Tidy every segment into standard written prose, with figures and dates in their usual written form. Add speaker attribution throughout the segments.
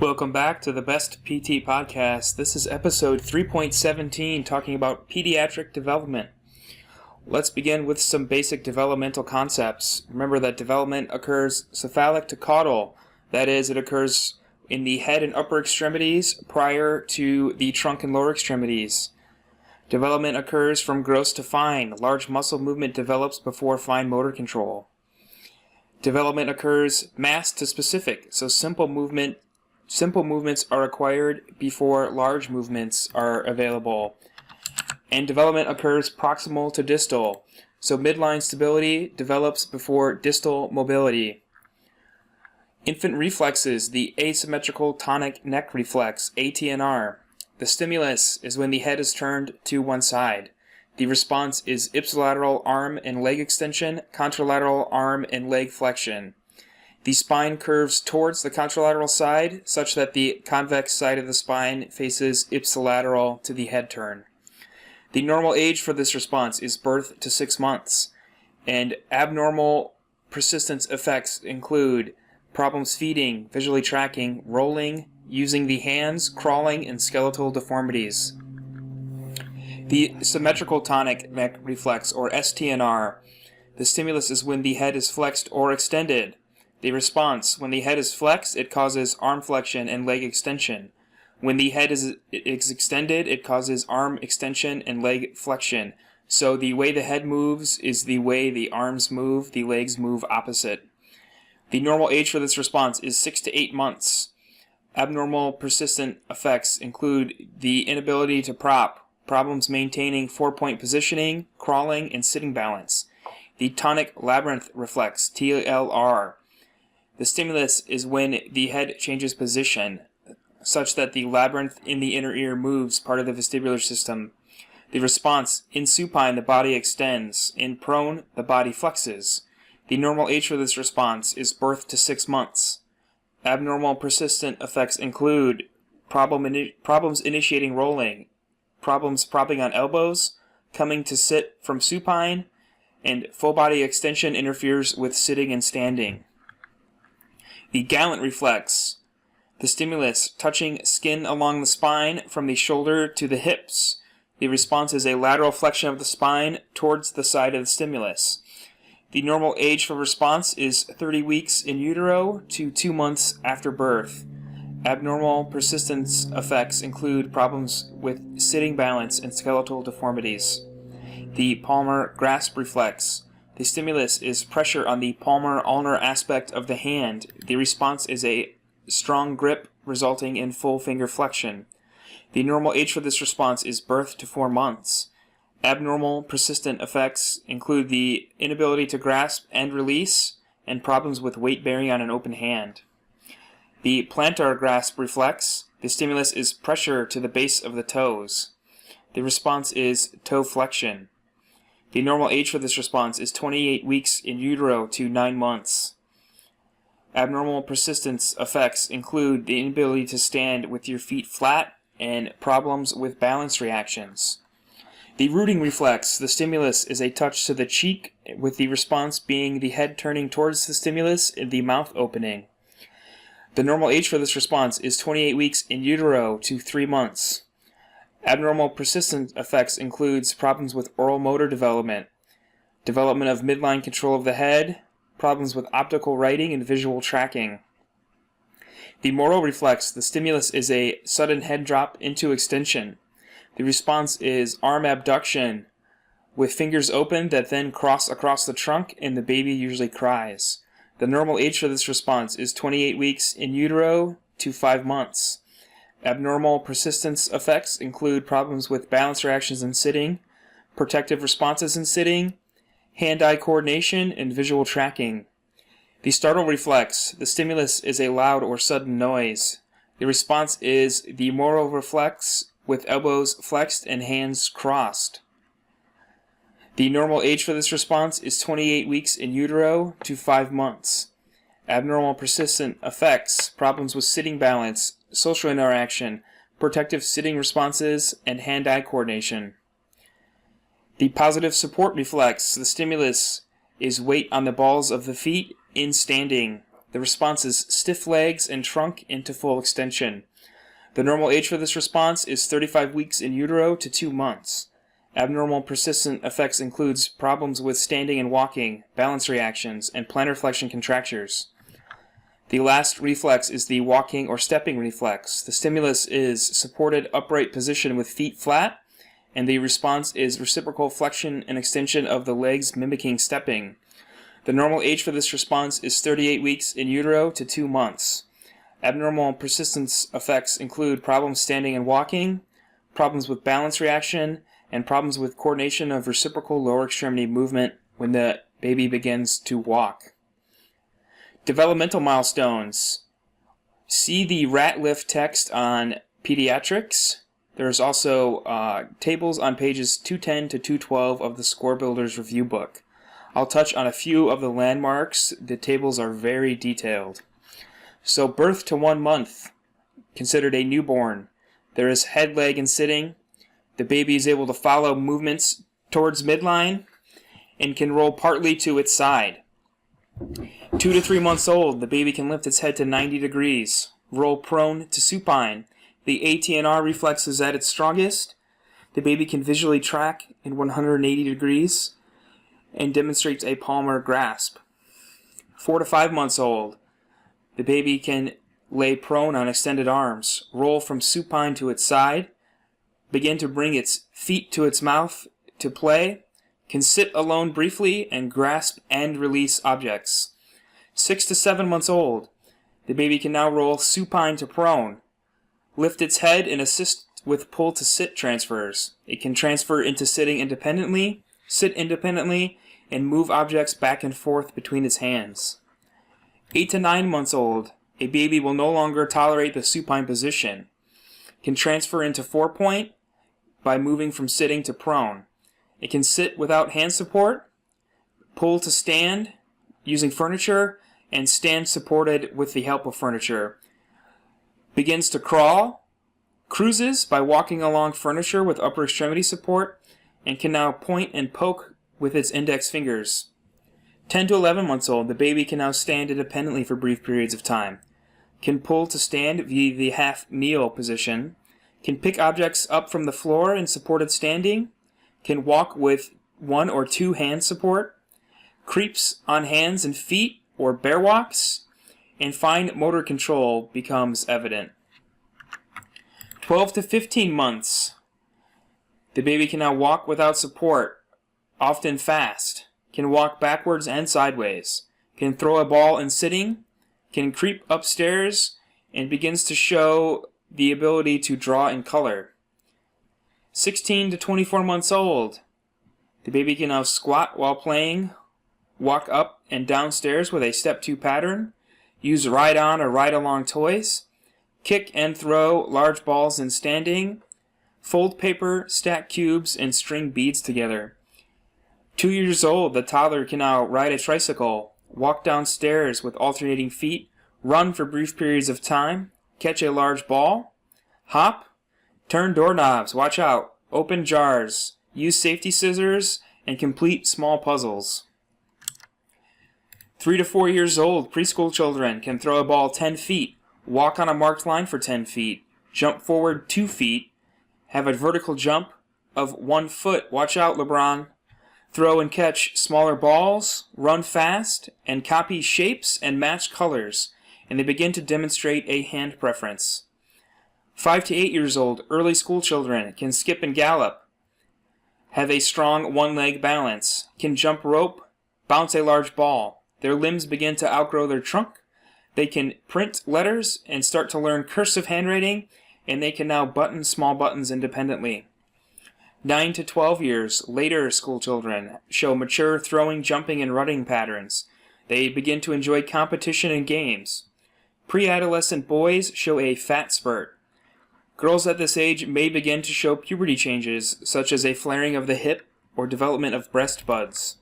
Speaker 1: Welcome back to the Best PT Podcast. This is episode 3.17, talking about pediatric development. Let's begin with some basic developmental concepts. Remember that development occurs cephalic to caudal. That is, it occurs in the head and upper extremities prior to the trunk and lower extremities. Development occurs from gross to fine. Large muscle movement develops before fine motor control. Development occurs mass to specific, so simple movements are acquired before large movements are available. And development occurs proximal to distal, so midline stability develops before distal mobility. Infant reflexes, the asymmetrical tonic neck reflex, ATNR. The stimulus is when the head is turned to one side. The response is ipsilateral arm and leg extension, contralateral arm and leg flexion. The spine curves towards the contralateral side such that the convex side of the spine faces ipsilateral to the head turn. The normal age for this response is birth to 6 months, and abnormal persistence effects include problems feeding, visually tracking, rolling, using the hands, crawling, and skeletal deformities. The symmetrical tonic neck reflex, or STNR. The stimulus is when the head is flexed or extended. The response, when the head is flexed, it causes arm flexion and leg extension. When the head is extended, it causes arm extension and leg flexion. So the way the head moves is the way the arms move, the legs move opposite. The normal age for this response is 6 to 8 months. Abnormal persistent effects include the inability to prop, problems maintaining 4-point positioning, crawling, and sitting balance. The tonic labyrinth reflex, TLR. The stimulus is when the head changes position, such that the labyrinth in the inner ear moves part of the vestibular system. The response, in supine, the body extends. In prone, the body flexes. The normal age for this response is birth to 6 months. Abnormal persistent effects include problems initiating rolling, problems propping on elbows, coming to sit from supine, and full body extension interferes with sitting and standing. The gallant reflex, the stimulus touching skin along the spine from the shoulder to the hips. The response is a lateral flexion of the spine towards the side of the stimulus. The normal age for response is 30 weeks in utero to 2 months after birth. Abnormal persistence effects include problems with sitting balance and skeletal deformities. The palmar grasp reflex. The stimulus is pressure on the palmar ulnar aspect of the hand. The response is a strong grip resulting in full finger flexion. The normal age for this response is birth to 4 months. Abnormal persistent effects include the inability to grasp and release and problems with weight bearing on an open hand. The plantar grasp reflex. The stimulus is pressure to the base of the toes. The response is toe flexion. The normal age for this response is 28 weeks in utero to 9 months. Abnormal persistence effects include the inability to stand with your feet flat and problems with balance reactions. The rooting reflex, the stimulus is a touch to the cheek, with the response being the head turning towards the stimulus and the mouth opening. The normal age for this response is 28 weeks in utero to 3 months. Abnormal persistent effects includes problems with oral motor development, development of midline control of the head, problems with optical writing and visual tracking. The Moro reflex, the stimulus is a sudden head drop into extension. The response is arm abduction with fingers open that then cross across the trunk, and the baby usually cries. The normal age for this response is 28 weeks in utero to 5 months. Abnormal persistence effects include problems with balance reactions in sitting, protective responses in sitting, hand-eye coordination, and visual tracking. The startle reflex, the stimulus is a loud or sudden noise. The response is the Moro reflex with elbows flexed and hands crossed. The normal age for this response is 28 weeks in utero to 5 months. Abnormal persistent effects, problems with sitting balance, social interaction, protective sitting responses, and hand-eye coordination. The positive support reflex, the stimulus is weight on the balls of the feet in standing. The response is stiff legs and trunk into full extension. The normal age for this response is 35 weeks in utero to 2 months. Abnormal persistent effects includes problems with standing and walking, balance reactions, and plantar flexion contractures. The last reflex is the walking or stepping reflex. The stimulus is supported upright position with feet flat, and the response is reciprocal flexion and extension of the legs mimicking stepping. The normal age for this response is 38 weeks in utero to 2 months. Abnormal persistence effects include problems standing and walking, problems with balance reaction, and problems with coordination of reciprocal lower extremity movement when the baby begins to walk. Developmental milestones. See the rat lift text on Pediatrics. There's also tables on pages 210 to 212 of the Score Builders Review Book. I'll touch on a few of the landmarks. The tables are very detailed. So birth to 1 month, considered a newborn. There is head, leg, and sitting. The baby is able to follow movements towards midline and can roll partly to its side. 2 to 3 months old, the baby can lift its head to 90 degrees, roll prone to supine. The ATNR reflex is at its strongest. The baby can visually track in 180 degrees and demonstrates a palmar grasp. 4 to 5 months old, the baby can lay prone on extended arms, roll from supine to its side, begin to bring its feet to its mouth to play, can sit alone briefly and grasp and release objects. 6 to 7 months old, the baby can now roll supine to prone, lift its head and assist with pull to sit transfers. It can transfer into sitting independently, sit independently, and move objects back and forth between its hands. 8 to 9 months old, a baby will no longer tolerate the supine position. Can transfer into 4-point by moving from sitting to prone. It can sit without hand support, pull to stand using furniture, and stand supported with the help of furniture. Begins to crawl, cruises by walking along furniture with upper extremity support, and can now point and poke with its index fingers. 10 to 11 months old, the baby can now stand independently for brief periods of time. Can pull to stand via the half-kneel position. Can pick objects up from the floor in supported standing. Can walk with 1 or 2 hand support. Creeps on hands and feet or bear walks. And fine motor control becomes evident. 12 to 15 months. The baby can now walk without support, often fast. Can walk backwards and sideways. Can throw a ball in sitting. Can creep upstairs and begins to show the ability to draw in color. 16 to 24 months old. The baby can now squat while playing, walk up and downstairs with a step 2 pattern, use ride-on or ride-along toys, kick and throw large balls in standing, fold paper, stack cubes, and string beads together. 2 years old, the toddler can now ride a tricycle, walk downstairs with alternating feet, run for brief periods of time, catch a large ball, hop, turn doorknobs, watch out, open jars, use safety scissors, and complete small puzzles. 3 to 4 years old, preschool children can throw a ball 10 feet, walk on a marked line for 10 feet, jump forward 2 feet, have a vertical jump of 1 foot, watch out LeBron, throw and catch smaller balls, run fast, and copy shapes and match colors, and they begin to demonstrate a hand preference. 5 to 8 years old, early school children can skip and gallop, have a strong one-leg balance, can jump rope, bounce a large ball. Their limbs begin to outgrow their trunk. They can print letters and start to learn cursive handwriting, and they can now button small buttons independently. 9 to 12 years, later school children show mature throwing, jumping, and running patterns. They begin to enjoy competition and games. Pre-adolescent boys show a fat spurt. Girls at this age may begin to show puberty changes, such as a flaring of the hip or development of breast buds.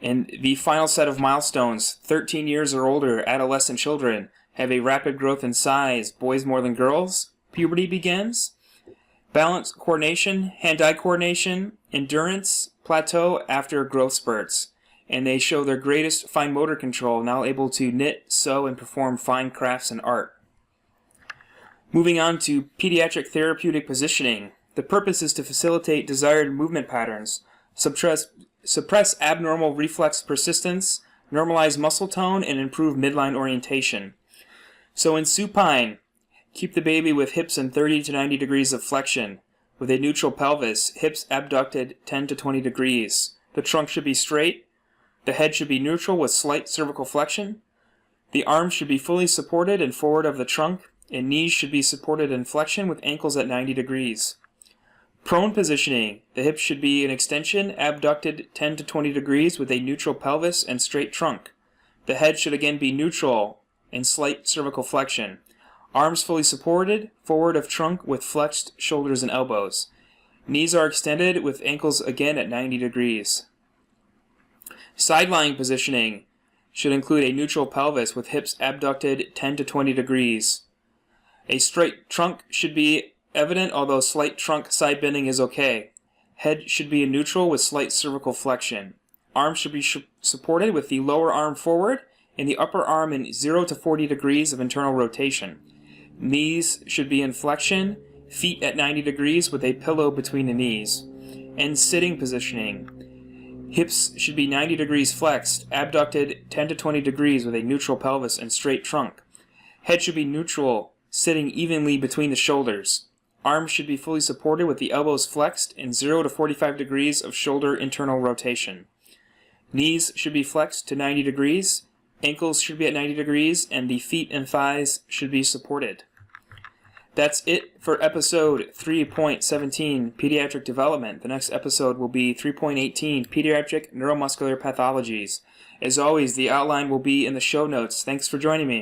Speaker 1: And the final set of milestones, 13 years or older adolescent children have a rapid growth in size, boys more than girls. Puberty begins. Balance coordination, hand-eye coordination, endurance, plateau after growth spurts. and they show their greatest fine motor control, now able to knit, sew, and perform fine crafts and art. Moving on to pediatric therapeutic positioning. The purpose is to facilitate desired movement patterns, suppress abnormal reflex persistence, normalize muscle tone, and improve midline orientation. So in supine, keep the baby with hips in 30 to 90 degrees of flexion, with a neutral pelvis, hips abducted 10 to 20 degrees. The trunk should be straight. The head should be neutral with slight cervical flexion. The arms should be fully supported and forward of the trunk, and knees should be supported in flexion with ankles at 90 degrees. Prone positioning. The hips should be in extension, abducted 10 to 20 degrees with a neutral pelvis and straight trunk. The head should again be neutral and slight cervical flexion. Arms fully supported, forward of trunk with flexed shoulders and elbows. Knees are extended with ankles again at 90 degrees. Side lying positioning should include a neutral pelvis with hips abducted 10 to 20 degrees. A straight trunk should be evident, although slight trunk side bending is okay. Head should be in neutral with slight cervical flexion. Arms should be supported with the lower arm forward and the upper arm in 0 to 40 degrees of internal rotation. Knees should be in flexion, feet at 90 degrees with a pillow between the knees. And sitting positioning. Hips should be 90 degrees flexed, abducted 10 to 20 degrees with a neutral pelvis and straight trunk. Head should be neutral, sitting evenly between the shoulders. Arms should be fully supported with the elbows flexed and 0 to 45 degrees of shoulder internal rotation. Knees should be flexed to 90 degrees. Ankles should be at 90 degrees, and the feet and thighs should be supported. That's it for episode 3.17, Pediatric Development. The next episode will be 3.18, Pediatric Neuromuscular Pathologies. As always, the outline will be in the show notes. Thanks for joining me.